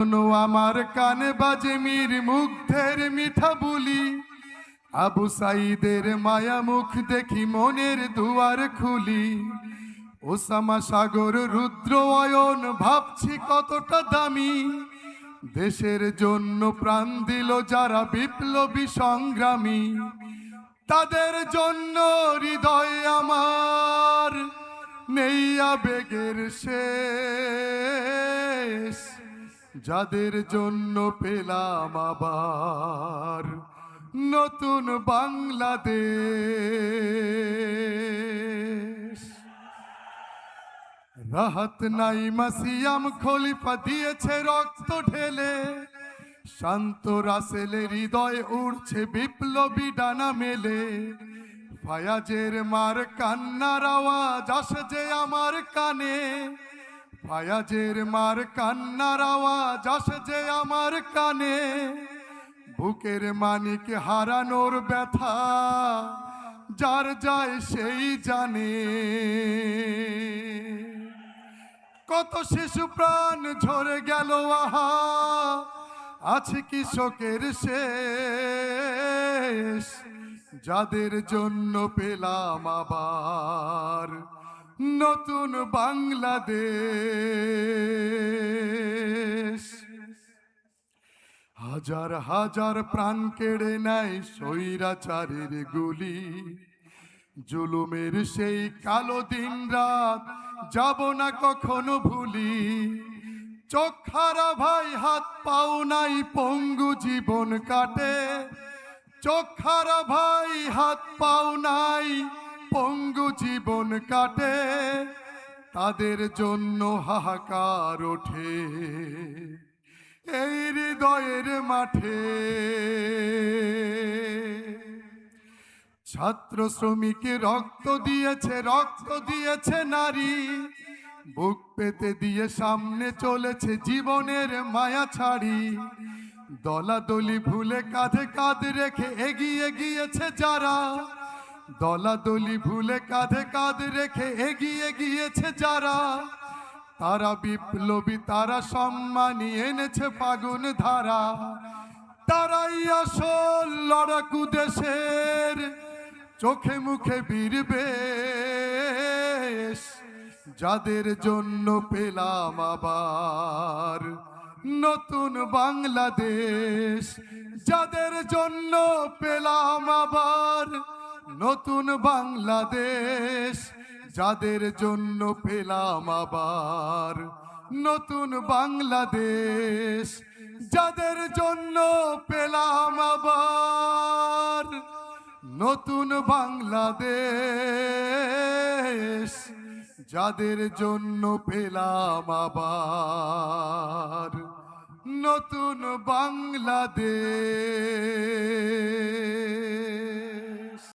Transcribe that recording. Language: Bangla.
শোনো আমার কানে বাজে মীর মুগ্ধের মিঠা বুলি, আবু সাইদের মায়া মুখ দেখি মনের দুয়ার খুলি। ওসামা সাগর রুদ্র অয়ন ভাবছি কতটা দামি, দেশের জন্য প্রাণ দিল যারা বিপ্লবী সংগ্রামী। তাদের জন্য হৃদয় আমার নেই আবেগের শেষ, যাদের জন্য পেলাম আবার নতুন বাংলাদেশ। রাহাত নাইমা সিয়াম খলিফা দিয়েছে রক্ত ঢেলে, শান্ত রাসেলের হৃদয় উড়ছে বিপ্লবী ডানা মেলে। ফায়াজের মার কান্নার আওয়াজ আসে যে আমার কানে, ফায়াজের মার কান্নার আওয়াজ আসে যে আমার কানে। বুকের মানিক হারানোর ব্যথা যার যায় সেই জানে। কত শিশু প্রাণ ঝরে গেল আহা, আছে কি শোকের শেষ, যাদের জন্য পেলাম আবার নতুন বাংলাদেশ। হাজার হাজার প্রাণ কেড়ে নেয় স্বৈরাচারের গুলি, জুলুমের সেই কালো দিন রাত যাব না কখনো ভুলি। চোখ হারা ভাই হাত পাও নাই পঙ্গু জীবন কাটে, চোখ হারা ভাই হাত পাও নাই পঙ্গু জীবন কাটে। তাদের জন্য হাহাকার ওঠে এই হৃদয়ের মাঠে। ছাত্র শ্রমিকে রক্ত দিয়েছে নারী, বুক পেতে দিয়ে সামনে চলেছে জীবনের মায়া ছাড়ি। দলাদলি ভুলে কাঁধে কাঁধ রেখে এগিয়ে গিয়েছে যারা, দলাদলি ভুলে কাঁধে কাঁধ রেখে এগিয়ে গিয়েছে যারা। তারা বিপ্লবী, তারা সম্মানী এনেছে ফাগুন ধারা। তারাই আসল লড়াকু দেশের চোখে মুখে বীর বেশ, যাদের জন্য পেলাম আবার নতুন বাংলাদেশ, যাদের জন্য পেলাম আবার নতুন বাংলাদেশ, যাদের জন্য পেলাম আবার নতুন বাংলাদেশ, যাদের জন্য পেলাম আবার নতুন বাংলাদেশ, যাদের জন্য পেলাম আবার নতুন বাংলাদেশ।